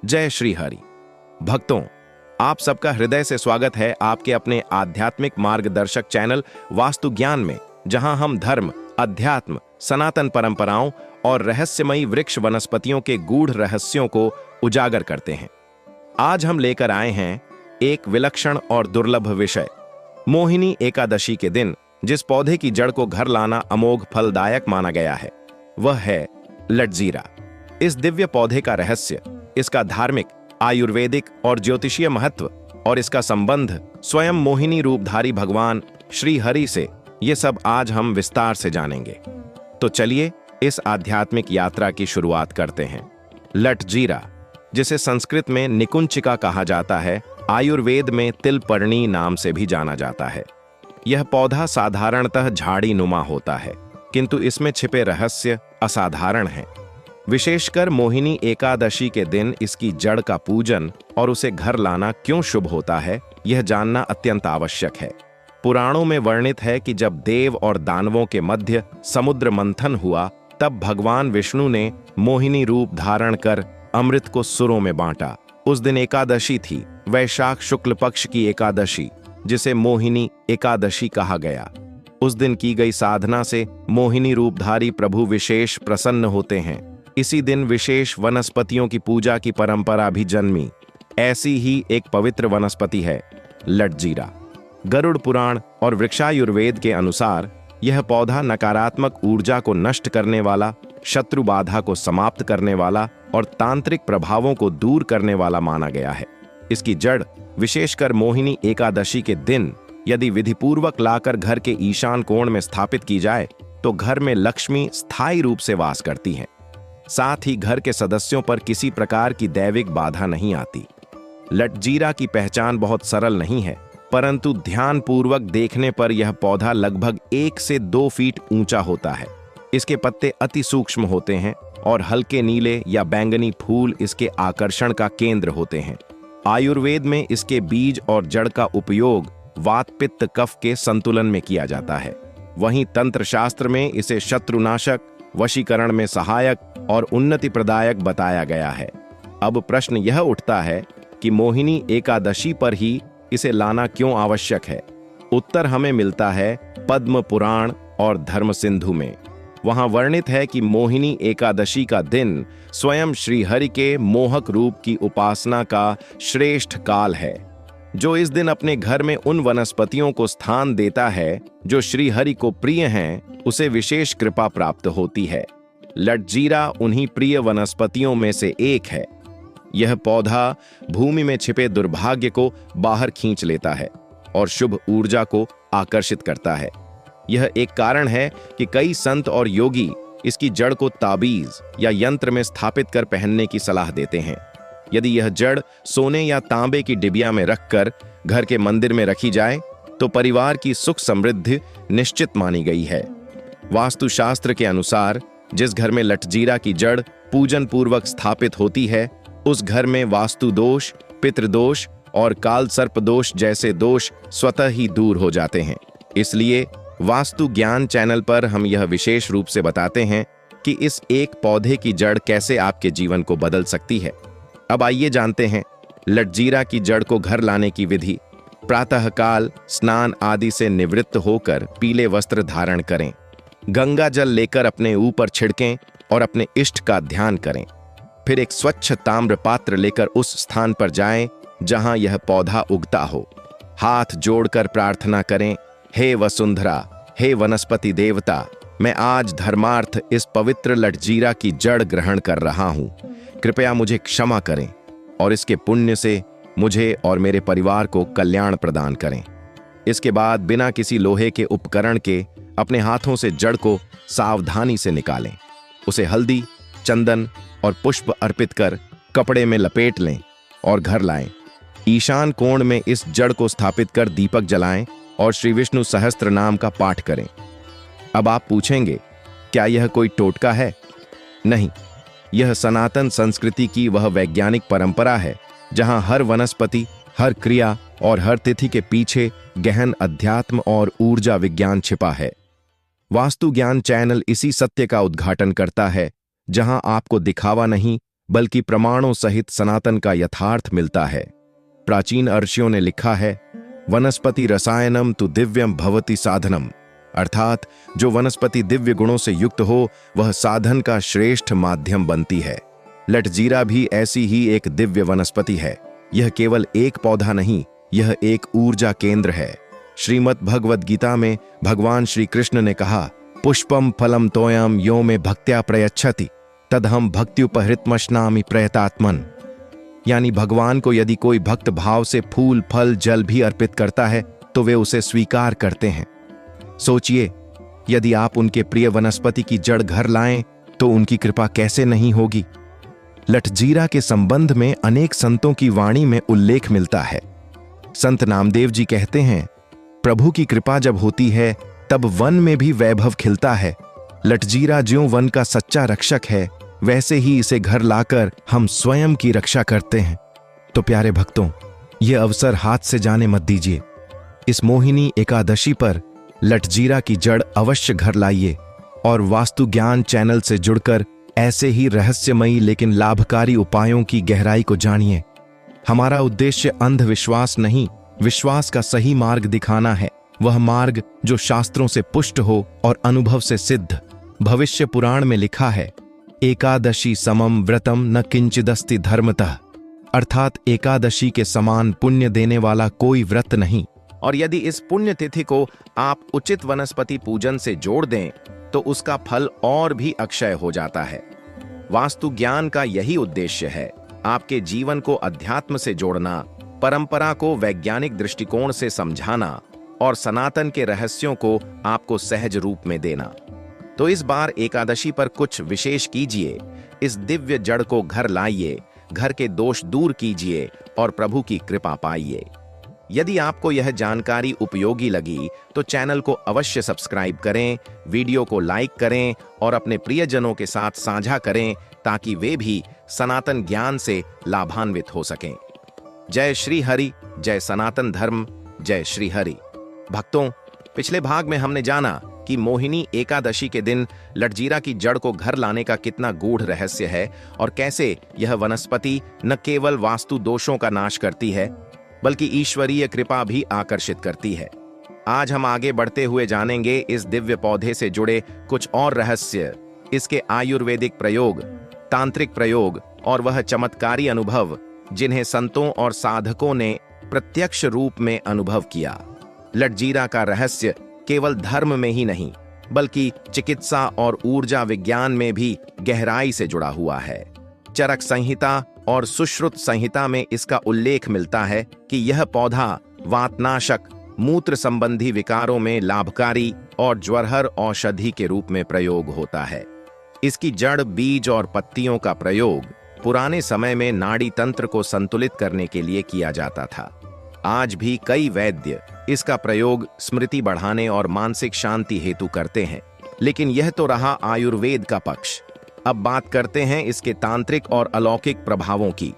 जय श्री हरि। भक्तों, आप सबका हृदय से स्वागत है आपके अपने आध्यात्मिक मार्गदर्शक चैनल वास्तु ज्ञान में, जहां हम धर्म, अध्यात्म, सनातन परंपराओं और रहस्यमयी वृक्ष वनस्पतियों के गूढ़ रहस्यों को उजागर करते हैं। आज हम लेकर आए हैं एक विलक्षण और दुर्लभ विषय। मोहिनी एकादशी के दिन जिस पौधे की जड़ को घर लाना अमोघ फलदायक माना गया है, वह है लटजीरा। इस दिव्य पौधे का रहस्य, इसका धार्मिक, आयुर्वेदिक और ज्योतिषीय महत्व और इसका संबंध स्वयं मोहिनी रूपधारी भगवान श्री हरि से, ये सब आज हम विस्तार से जानेंगे। तो चलिए इस आध्यात्मिक यात्रा की शुरुआत करते हैं। लटजीरा, जिसे संस्कृत में निकुंचिका कहा जाता है, आयुर्वेद में तिलपर्णी नाम से भी जाना जाता है। यह पौधा साधारणतः झाड़ी नुमा होता है, किंतु इसमें छिपे रहस्य असाधारण हैं। विशेषकर मोहिनी एकादशी के दिन इसकी जड़ का पूजन और उसे घर लाना क्यों शुभ होता है, यह जानना अत्यंत आवश्यक है। पुराणों में वर्णित है कि जब देव और दानवों के मध्य समुद्र मंथन हुआ, तब भगवान विष्णु ने मोहिनी रूप धारण कर अमृत को सुरों में बांटा। उस दिन एकादशी थी, वैशाख शुक्ल पक्ष की एकादशी, जिसे मोहिनी एकादशी कहा गया। उस दिन की गई साधना से मोहिनी रूपधारी प्रभु विशेष प्रसन्न होते हैं। इसी दिन विशेष वनस्पतियों की पूजा की परंपरा भी जन्मी। ऐसी ही एक पवित्र वनस्पति है लटजीरा। गरुड़ पुराण और वृक्षायुर्वेद के अनुसार यह पौधा नकारात्मक ऊर्जा को नष्ट करने वाला, शत्रु बाधा को समाप्त करने वाला और तांत्रिक प्रभावों को दूर करने वाला माना गया है। इसकी जड़ विशेषकर मोहिनी एकादशी के दिन यदि विधिपूर्वक लाकर घर के ईशान कोण में स्थापित की जाए, तो घर में लक्ष्मी स्थायी रूप से वास करती हैं। साथ ही घर के सदस्यों पर किसी प्रकार की दैविक बाधा नहीं आती। लटजीरा की पहचान बहुत सरल नहीं है, परंतु ध्यानपूर्वक देखने पर यह पौधा लगभग 1 से 2 फीट ऊंचा होता है। इसके पत्ते अति सूक्ष्म होते हैं और हल्के नीले या बैंगनी फूल इसके आकर्षण का केंद्र होते हैं। आयुर्वेद में इसके बीज और जड़ का उपयोग वात पित्त कफ के संतुलन में किया जाता है। वहीं तंत्र शास्त्र में इसे शत्रुनाशक, वशीकरण में सहायक और उन्नति प्रदायक बताया गया है। अब प्रश्न यह उठता है कि मोहिनी एकादशी पर ही इसे लाना क्यों आवश्यक है। उत्तर हमें मिलता है पद्म पुराण और धर्म सिंधु में। वहां वर्णित है कि मोहिनी एकादशी का दिन स्वयं श्रीहरि के मोहक रूप की उपासना का श्रेष्ठ काल है। जो इस दिन अपने घर में उन वनस्पतियों को स्थान देता है जो श्रीहरि को प्रिय हैं, उसे विशेष कृपा प्राप्त होती है। लटजीरा उन्हीं प्रिय वनस्पतियों में से एक है। यह पौधा भूमि में छिपे दुर्भाग्य को बाहर खींच लेता है और शुभ ऊर्जा को आकर्षित करता है। यह एक कारण है कि कई संत और योगी इसकी जड़ को ताबीज या यंत्र में स्थापित कर पहनने की सलाह देते हैं। यदि यह जड़ सोने या तांबे की डिबिया में रखकर घर के मंदिर में रखी जाए, तो परिवार की सुख समृद्धि निश्चित मानी गई है। वास्तुशास्त्र के अनुसार जिस घर में लटजीरा की जड़ पूजन पूर्वक स्थापित होती है, उस घर में वास्तु दोष, पितृदोष और काल सर्प दोष जैसे दोष स्वतः ही दूर हो जाते हैं। इसलिए वास्तु ज्ञान चैनल पर हम यह विशेष रूप से बताते हैं कि इस एक पौधे की जड़ कैसे आपके जीवन को बदल सकती है। अब आइए जानते हैं लटजीरा की जड़ को घर लाने की विधि। प्रातःकाल स्नान आदि से निवृत्त होकर पीले वस्त्र धारण करें। गंगा जल लेकर अपने ऊपर छिड़कें और अपने इष्ट का ध्यान करें। फिर एक स्वच्छ ताम्र पात्र लेकर उस स्थान पर जाएं जहां यह पौधा उगता हो। हाथ जोड़कर प्रार्थना करें, हे वसुंधरा, हे वनस्पति देवता, मैं आज धर्मार्थ इस पवित्र लटजीरा की जड़ ग्रहण कर रहा हूं। कृपया मुझे क्षमा करें और इसके पुण्य से मुझे और मेरे परिवार को कल्याण प्रदान करें। इसके बाद बिना किसी लोहे के उपकरण के अपने हाथों से जड़ को सावधानी से निकालें। उसे हल्दी, चंदन और पुष्प अर्पित कर कपड़े में लपेट लें और घर लाएं। ईशान कोण में इस जड़ को स्थापित कर दीपक जलाएं और श्री विष्णु सहस्त्र नाम का पाठ करें। अब आप पूछेंगे, क्या यह कोई टोटका है? नहीं, यह सनातन संस्कृति की वह वैज्ञानिक परंपरा है जहां हर वनस्पति, हर क्रिया और हर तिथि के पीछे गहन अध्यात्म और ऊर्जा विज्ञान छिपा है। वास्तु ज्ञान चैनल इसी सत्य का उद्घाटन करता है, जहां आपको दिखावा नहीं बल्कि प्रमाणों सहित सनातन का यथार्थ मिलता है। प्राचीन ऋषियों ने लिखा है, वनस्पति रसायनम तु दिव्यम भवति साधनम, अर्थात जो वनस्पति दिव्य गुणों से युक्त हो वह साधन का श्रेष्ठ माध्यम बनती है। लटजीरा भी ऐसी ही एक दिव्य वनस्पति है। यह केवल एक पौधा नहीं, यह एक ऊर्जा केंद्र है। श्रीमद् भगवद गीता में भगवान श्री कृष्ण ने कहा, पुष्पम फलम तोयम यो में भक्त्या प्रयच्छति तदहम भक्त्युपहृतमश्नामि प्रयतात्मन। यानी भगवान को यदि कोई भक्त भाव से फूल फल जल भी अर्पित करता है तो वे उसे स्वीकार करते हैं। सोचिए, यदि आप उनके प्रिय वनस्पति की जड़ घर लाएं तो उनकी कृपा कैसे नहीं होगी। लटजीरा के संबंध में अनेक संतों की वाणी में उल्लेख मिलता है। संत नामदेव जी कहते हैं, प्रभु की कृपा जब होती है तब वन में भी वैभव खिलता है। लटजीरा ज्यों वन का सच्चा रक्षक है, वैसे ही इसे घर लाकर हम स्वयं की रक्षा करते हैं। तो प्यारे भक्तों, यह अवसर हाथ से जाने मत दीजिए। इस मोहिनी एकादशी पर लटजीरा की जड़ अवश्य घर लाइए और वास्तु ज्ञान चैनल से जुड़कर ऐसे ही रहस्यमयी लेकिन लाभकारी उपायों की गहराई को जानिए। हमारा उद्देश्य अंधविश्वास नहीं, विश्वास का सही मार्ग दिखाना है, वह मार्ग जो शास्त्रों से पुष्ट हो और अनुभव से सिद्ध। भविष्य पुराण में लिखा है, एकादशी समम व्रतम न किंचिदस्ति धर्मतः, अर्थात एकादशी के समान पुण्य देने वाला कोई व्रत नहीं। और यदि इस पुण्य तिथि को आप उचित वनस्पति पूजन से जोड़ दें तो उसका फल और भी अक्षय हो जाता है। वास्तु ज्ञान का यही उद्देश्य है, आपके जीवन को अध्यात्म से जोड़ना, परंपरा को वैज्ञानिक दृष्टिकोण से समझाना और सनातन के रहस्यों को आपको सहज रूप में देना। तो इस बार एकादशी पर कुछ विशेष कीजिए, इस दिव्य जड़ को घर लाइए, घर के दोष दूर कीजिए और प्रभु की कृपा पाइए। यदि आपको यह जानकारी उपयोगी लगी तो चैनल को अवश्य सब्सक्राइब करें, वीडियो को लाइक करें और अपने प्रियजनों के साथ साझा करें ताकि वे भी सनातन ज्ञान से लाभान्वित हो सकें। जय श्री हरि, जय सनातन धर्म, जय श्री हरि। भक्तों, पिछले भाग में हमने जाना कि मोहिनी एकादशी के दिन लटजीरा की जड़ को घर लाने का कितना गूढ़ रहस्य है और कैसे यह वनस्पति न केवल वास्तु दोषों का नाश करती है बल्कि ईश्वरीय कृपा भी आकर्षित करती है। आज हम आगे बढ़ते हुए जानेंगे इस दिव्य पौधे से जुड़े कुछ और रहस्य, इसके आयुर्वेदिक प्रयोग, तांत्रिक प्रयोग और वह चमत्कारी अनुभव जिन्हें संतों और साधकों ने प्रत्यक्ष रूप में अनुभव किया। लटजीरा का रहस्य केवल धर्म में ही नहीं बल्कि चिकित्सा और ऊर्जा विज्ञान में भी गहराई से जुड़ा हुआ है। चरक संहिता और सुश्रुत संहिता में इसका उल्लेख मिलता है कि यह पौधा वातनाशक, मूत्र संबंधी विकारों में लाभकारी और ज्वरहर औषधि के रूप में प्रयोग होता है। इसकी जड़, बीज और पत्तियों का प्रयोग पुराने समय में नाड़ी तंत्र को संतुलित करने के लिए किया जाता था। आज भी कई वैद्य इसका प्रयोग स्मृति बढ़ाने और मानसिक शांति हेतु करते हैं। लेकिन यह तो रहा आयुर्वेद का पक्ष। अब बात करते हैं इसके तांत्रिक और अलौकिक प्रभावों की।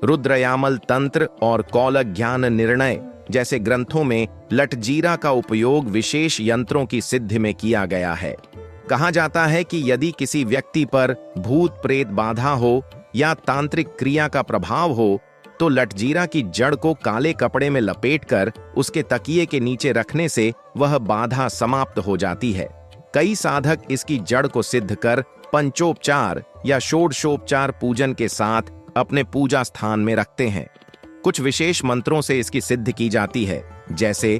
रुद्रयामल तंत्र और कौलक ज्ञान निर्णय जैसे ग्रंथों में लटजीरा का उपयोग विशेष यंत्रों की सिद्धि में किया गया है। कहा जाता है कि यदि किसी व्यक्ति पर भूत प्रेत बाधा हो या तांत्रिक क्रिया का प्रभाव हो तो लटजीरा की जड़ को काले कपड़े में लपेटकर उसके तकिए के नीचे रखने से वह बाधा समाप्त हो जाती है। कई साधक इसकी जड़ को सिद्ध कर पंचोपचार या षोडशोपचार पूजन के साथ अपने पूजा स्थान में रखते हैं। कुछ विशेष मंत्रों से इसकी सिद्धि की जाती है, जैसे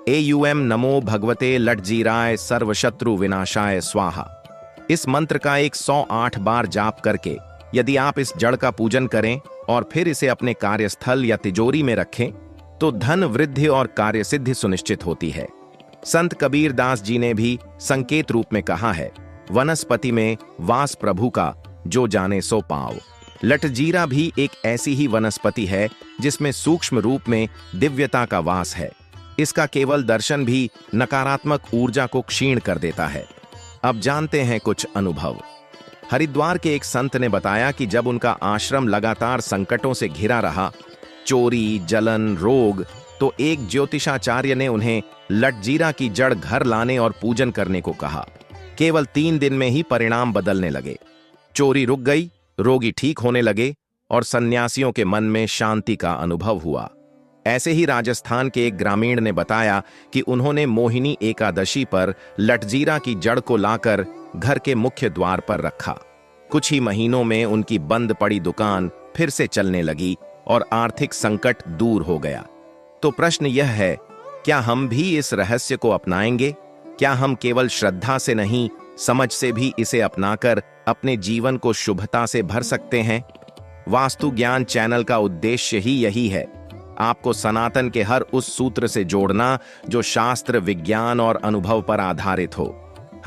एयूएम नमो भगवते लटजीराय सर्वशत्रु विनाशाय स्वाहा। इस मंत्र का 108 बार जाप करके यदि आप इस जड़ का पूजन करें और फिर इसे अपने कार्यस्थल या तिजोरी में रखें तो धन वृद्धि और कार्यसिद्धि सुनिश्चित होती है। संत कबीर दास जी ने भी संकेत रूप में कहा है, वनस्पति में वास प्रभु का, जो जाने सो पाओ। लटजीरा भी एक ऐसी ही वनस्पति है जिसमें सूक्ष्म रूप में दिव्यता का वास है। इसका केवल दर्शन भी नकारात्मक ऊर्जा को क्षीण कर देता है। अब जानते हैं कुछ अनुभव। हरिद्वार के एक संत ने बताया कि जब उनका आश्रम लगातार संकटों से घिरा रहा, चोरी, जलन, रोग, तो एक ज्योतिषाचार्य ने उन्हें लटजीरा की जड़ घर लाने और पूजन करने को कहा। केवल 3 दिन में ही परिणाम बदलने लगे। चोरी रुक गई, रोगी ठीक होने लगे और सन्यासियों के मन में शांति का अनुभव हुआ। ऐसे ही राजस्थान के एक ग्रामीण ने बताया कि उन्होंने मोहिनी एकादशी पर लटजीरा की जड़ को लाकर घर के मुख्य द्वार पर रखा। कुछ ही महीनों में उनकी बंद पड़ी दुकान फिर से चलने लगी और आर्थिक संकट दूर हो गया। तो प्रश्न यह है, क्या हम भी इस रहस्य को अपनाएंगे? क्या हम केवल श्रद्धा से नहीं, समझ से भी इसे अपनाकर अपने जीवन को शुभता से भर सकते हैं? वास्तु ज्ञान चैनल का उद्देश्य ही यही है, आपको सनातन के हर उस सूत्र से जोड़ना जो शास्त्र, विज्ञान और अनुभव पर आधारित हो।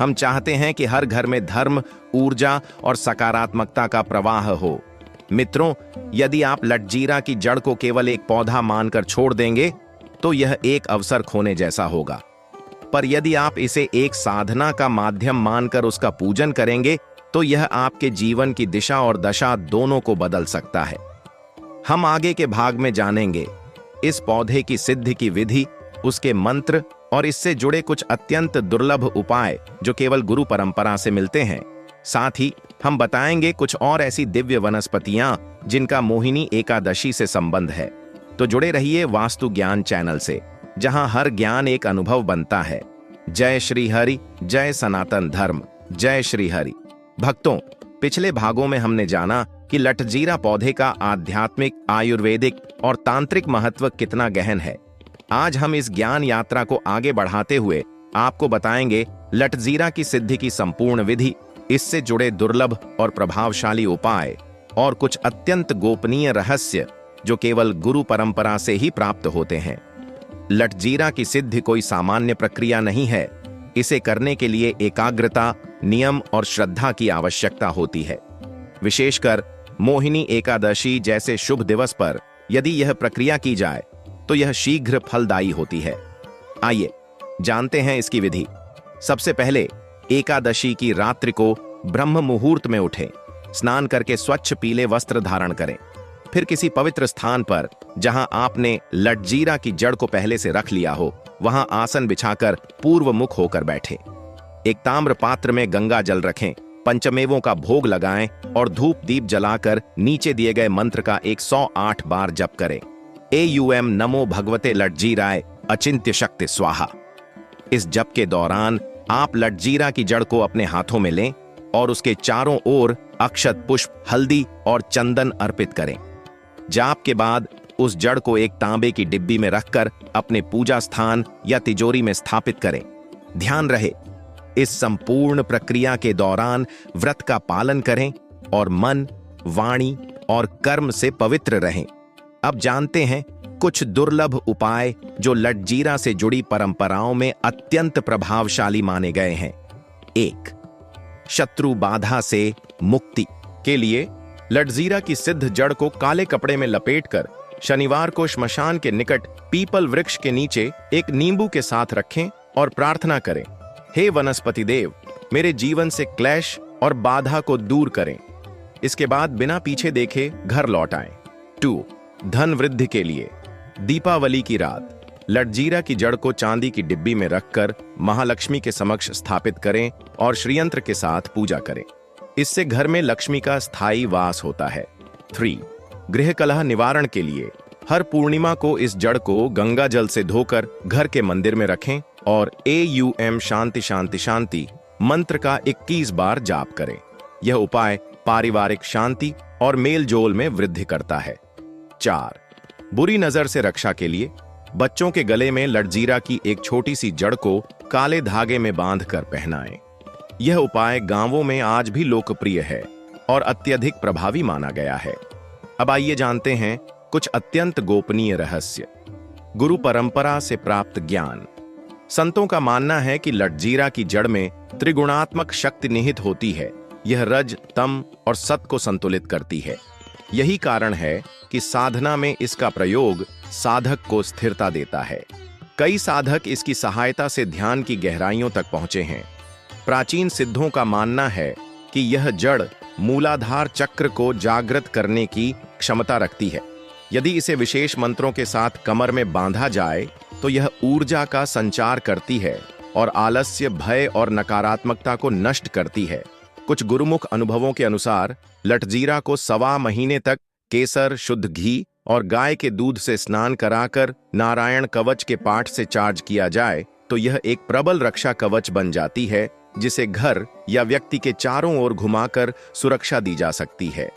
हम चाहते हैं कि हर घर में धर्म, ऊर्जा और सकारात्मकता का प्रवाह हो। मित्रों, यदि आप लटजीरा की जड़ को केवल एक पौधा मानकर छोड़ देंगे तो यह एक अवसर खोने जैसा होगा। पर यदि आप इसे एक साधना का माध्यम मानकर उसका पूजन करेंगे तो यह आपके जीवन की दिशा और दशा दोनों को बदल सकता है। हम आगे के भाग में जानेंगे इस पौधे की सिद्धि की विधि, उसके मंत्र और इससे जुड़े कुछ अत्यंत दुर्लभ उपाय जो केवल गुरु परंपरा से मिलते हैं। साथ ही हम बताएंगे कुछ और ऐसी दिव्य वनस्पतियां जिनका मोहिनी एकादशी से संबंध है। तो जुड़े रहिए वास्तु ज्ञान चैनल से, जहां हर ज्ञान एक अनुभव बनता है। जय श्री हरि, जय सनातन धर्म, जय श्री हरि। भक्तों, पिछले भागों में हमने जाना कि लटजीरा पौधे का आध्यात्मिक, आयुर्वेदिक और तांत्रिक महत्व कितना गहन है। आज हम इस ज्ञान यात्रा को आगे बढ़ाते हुए आपको बताएंगे लटजीरा की सिद्धि की संपूर्ण विधि, इससे जुड़े दुर्लभ और प्रभावशाली उपाय और कुछ अत्यंत गोपनीय रहस्य जो केवल गुरु परंपरा से ही प्राप्त होते हैं। लटजीरा की सिद्धि कोई सामान्य प्रक्रिया नहीं है। इसे करने के लिए एकाग्रता, नियम और श्रद्धा की आवश्यकता होती है। विशेषकर मोहिनी एकादशी जैसे शुभ दिवस पर यदि यह प्रक्रिया की जाए तो यह शीघ्र फलदायी होती है। आइए जानते हैं इसकी विधि। सबसे पहले एकादशी की रात्रि को ब्रह्म मुहूर्त में उठें, स्नान करके स्वच्छ पीले वस्त्र धारण करें। फिर किसी पवित्र स्थान पर जहां आपने लटजीरा की जड़ को पहले से रख लिया हो, वहां आसन बिछाकर पूर्व मुख होकर बैठें। एक ताम्र पात्र में गंगा जल रखें, पंचमेवों का भोग लगाएं और धूप दीप जलाकर नीचे दिए गए मंत्र का 108 बार जप करें। एयूएम नमो भगवते लटजीराय अचिंत्य शक्ति स्वाहा। इस जप के दौरान आप लटजीरा की जड़ को अपने हाथों में लें और उसके चारों ओर अक्षत, पुष्प, हल्दी और चंदन अर्पित करें। जाप के बाद उस जड़ को एक तांबे की डिब्बी में रखकर अपने पूजा स्थान या तिजोरी में स्थापित करें। ध्यान रहे, इस संपूर्ण प्रक्रिया के दौरान व्रत का पालन करें और मन, वाणी और कर्म से पवित्र रहें। अब जानते हैं कुछ दुर्लभ उपाय जो लटजीरा से जुड़ी परंपराओं में अत्यंत प्रभावशाली माने गए हैं। 1. शत्रु बाधा से मुक्ति के लिए लटजीरा की सिद्ध जड़ को काले कपड़े में लपेटकर शनिवार को श्मशान के निकट पीपल वृक्ष के नीचे एक नींबू के साथ रखें और प्रार्थना करें, हे वनस्पति देव, मेरे जीवन से क्लेश और बाधा को दूर करें। इसके बाद बिना पीछे देखे घर लौट आएं। 2. धन वृद्धि के लिए दीपावली की रात लटजीरा की जड़ को चांदी की डिब्बी में रखकर महालक्ष्मी के समक्ष स्थापित करें और श्रीयंत्र के साथ पूजा करें। इससे घर में लक्ष्मी का स्थायी वास होता है। 3. गृह कलह निवारण के लिए हर पूर्णिमा को इस जड़ को गंगा जल से धोकर घर के मंदिर में रखें और एयूएम शांति शांति शांति मंत्र का 21 बार जाप करें। यह उपाय पारिवारिक शांति और मेल जोल में वृद्धि करता है। 4. बुरी नजर से रक्षा के लिए बच्चों के गले में लटजीरा की एक छोटी सी जड़ को काले धागे में बांधकर पहनाएं। यह उपाय गांवों में आज भी लोकप्रिय है और अत्यधिक प्रभावी माना गया है। अब आइए जानते हैं कुछ अत्यंत गोपनीय रहस्य। गुरु परंपरा से प्राप्त ज्ञान। संतों का मानना है कि लटजीरा की जड़ में त्रिगुणात्मक शक्ति निहित होती है। यह रज, तम और सत को संतुलित करती है। यही कारण है कि साधना में इसका प्रयोग साधक को स्थिरता देता है। कई साधक इसकी सहायता से ध्यान की गहराइयों तक पहुंचे हैं। प्राचीन सिद्धों का मानना है कि यह जड़ मूलाधार चक्र को जागृत करने की क्षमता रखती है। यदि इसे विशेष मंत्रों के साथ कमर में बांधा जाए तो यह ऊर्जा का संचार करती है और आलस्य, भय और नकारात्मकता को नष्ट करती है। कुछ गुरुमुख अनुभवों के अनुसार लटजीरा को 1.25 महीने तक केसर, शुद्ध घी और गाय के दूध से स्नान कराकर नारायण कवच के पाठ से चार्ज किया जाए तो यह एक प्रबल रक्षा कवच बन जाती है, जिसे घर या व्यक्ति के चारों ओर घुमाकर सुरक्षा दी जा सकती है।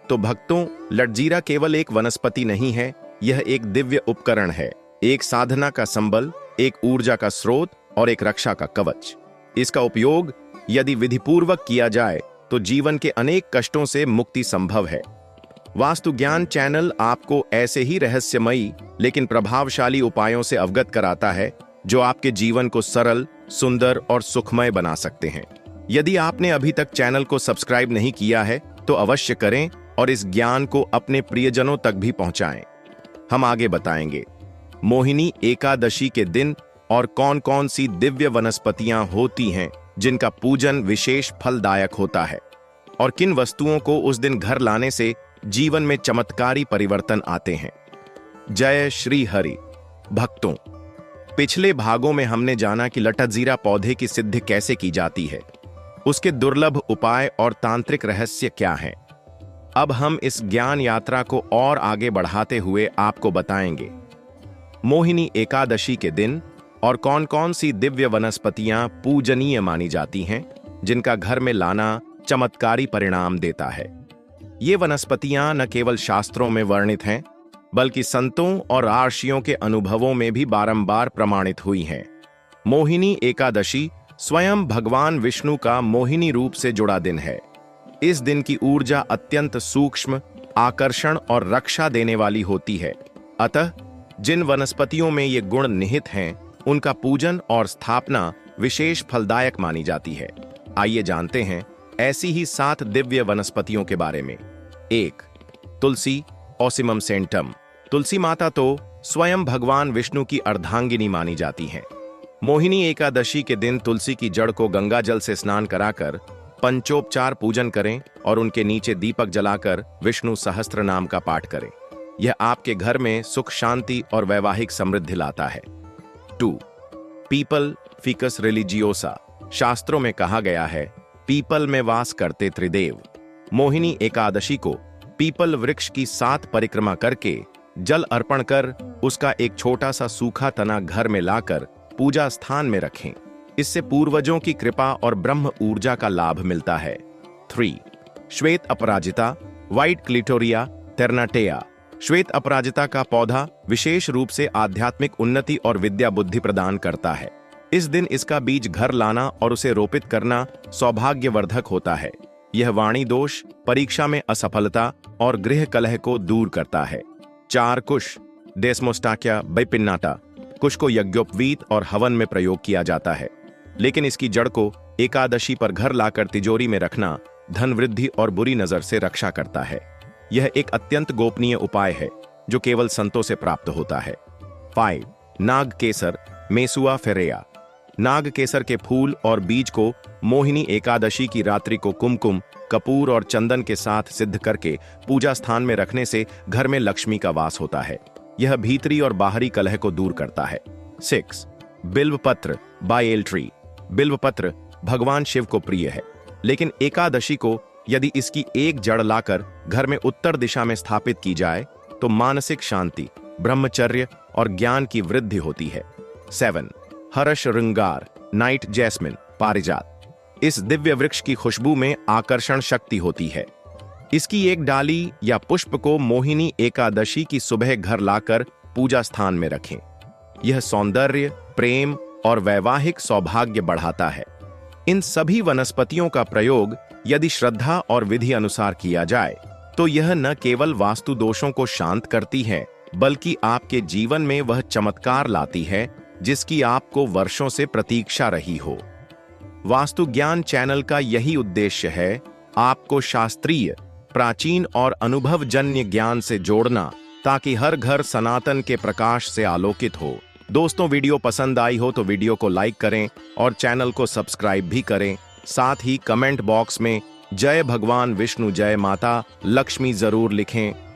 तो भक्तों, लटजीरा केवल एक वनस्पति नहीं है, यह एक दिव्य उपकरण है, एक साधना का संबल, एक ऊर्जा का स्रोत और एक रक्षा का कवच। इसका उपयोग यदि विधिपूर्वक किया जाए तो जीवन के अनेक कष्टों से मुक्ति संभव है। वास्तु ज्ञान चैनल आपको ऐसे ही रहस्यमयी लेकिन प्रभावशाली उपायों से अवगत कराता है जो आपके जीवन को सरल, सुंदर और सुखमय बना सकते हैं। यदि आपने अभी तक चैनल को सब्सक्राइब नहीं किया है तो अवश्य करें और इस ज्ञान को अपने प्रियजनों तक भी पहुंचाएं। हम आगे बताएंगे मोहिनी एकादशी के दिन और कौन कौन सी दिव्य वनस्पतियां होती हैं जिनका पूजन विशेष फलदायक होता है और किन वस्तुओं को उस दिन घर लाने से जीवन में चमत्कारी परिवर्तन आते हैं। जय श्री हरि। भक्तों, पिछले भागों में हमने जाना कि लटजीरा पौधे की सिद्धि कैसे की जाती है, उसके दुर्लभ उपाय और तांत्रिक रहस्य क्या हैं। अब हम इस ज्ञान यात्रा को और आगे बढ़ाते हुए आपको बताएंगे मोहिनी एकादशी के दिन और कौन कौन सी दिव्य वनस्पतियां पूजनीय मानी जाती हैं जिनका घर में लाना चमत्कारी परिणाम देता है। ये वनस्पतियां न केवल शास्त्रों में वर्णित हैं बल्कि संतों और आर्षियों के अनुभवों में भी बारंबार प्रमाणित हुई हैं। मोहिनी एकादशी स्वयं भगवान विष्णु का मोहिनी रूप से जुड़ा दिन है। इस दिन की ऊर्जा अत्यंत सूक्ष्म, आकर्षण और रक्षा देने वाली होती है। अतः जिन वनस्पतियों में ये गुण निहित हैं उनका पूजन और स्थापना विशेष फलदायक मानी जाती है। आइए जानते हैं ऐसी ही 7 दिव्य वनस्पतियों के बारे में। 1. तुलसी ओसिमम सेंटम। तुलसी माता तो स्वयं भगवान विष्णु की अर्धांगिनी मानी जाती हैं। मोहिनी एकादशी के दिन तुलसी की जड़ को गंगा जल से स्नान कराकर पंचोपचार पूजन करें और उनके नीचे दीपक जलाकर विष्णु सहस्त्र नाम का पाठ करें। यह आपके घर में सुख, शांति और वैवाहिक समृद्धि लाता है। 2. People ficus religiosa. शास्त्रों में कहा गया है पीपल में वास करते त्रिदेव। मोहिनी एकादशी को पीपल वृक्ष की 7 परिक्रमा करके जल अर्पण कर उसका एक छोटा सा सूखा तना घर में लाकर पूजा स्थान में रखें। इससे पूर्वजों की कृपा और ब्रह्म ऊर्जा का लाभ मिलता है। 3. श्वेत अपराजिता व्हाइट क्लिटोरिया तेर्नाटेया। श्वेत अपराजिता का पौधा विशेष रूप से आध्यात्मिक उन्नति और विद्या बुद्धि प्रदान करता है। इस दिन इसका बीज घर लाना और उसे रोपित करना सौभाग्यवर्धक होता है। यह वाणी दोष, परीक्षा में असफलता और गृह कलह को दूर करता है। 4. कुश डेस्मोस्टाकिया बैपिन्नाटा। कुश को यज्ञोपवीत और हवन में प्रयोग किया जाता है, लेकिन इसकी जड़ को एकादशी पर घर लाकर तिजोरी में रखना धन वृद्धि और बुरी नजर से रक्षा करता है। यह एक अत्यंत गोपनीय उपाय है जो केवल संतों से प्राप्त होता है। 5. नाग केसर मेसुआ फेरेया। नाग केसर के फूल और बीज को मोहिनी एकादशी की रात्रि को कुमकुम, कपूर और चंदन के साथ सिद्ध करके पूजा स्थान में रखने से घर में लक्ष्मी का वास होता है। यह भीतरी और बाहरी कलह को दूर करता है। 6. बिल्वपत्र बायल ट्री। बिल्वपत्र भगवान शिव को प्रिय है, लेकिन एकादशी को यदि इसकी एक जड़ लाकर घर में उत्तर दिशा में स्थापित की जाए तो मानसिक शांति, ब्रह्मचर्य और ज्ञान की वृद्धि होती है। 7. हर्ष श्रृंगार नाइट जैस्मिन पारिजात। इस दिव्य वृक्ष की खुशबू में आकर्षण शक्ति होती है। इसकी एक डाली या पुष्प को मोहिनी एकादशी की सुबह घर लाकर पूजा स्थान में रखें। यह सौंदर्य, प्रेम और वैवाहिक सौभाग्य बढ़ाता है। इन सभी वनस्पतियों का प्रयोग यदि श्रद्धा और विधि अनुसार किया जाए तो यह न केवल वास्तु दोषों को शांत करती है बल्कि आपके जीवन में वह चमत्कार लाती है जिसकी आपको वर्षों से प्रतीक्षा रही हो। वास्तु ज्ञान चैनल का यही उद्देश्य है, आपको शास्त्रीय, प्राचीन और अनुभवजन्य ज्ञान से जोड़ना ताकि हर घर सनातन के प्रकाश से आलोकित हो। दोस्तों, वीडियो पसंद आई हो तो वीडियो को लाइक करें और चैनल को सब्सक्राइब भी करें। साथ ही कमेंट बॉक्स में जय भगवान विष्णु, जय माता लक्ष्मी जरूर लिखें।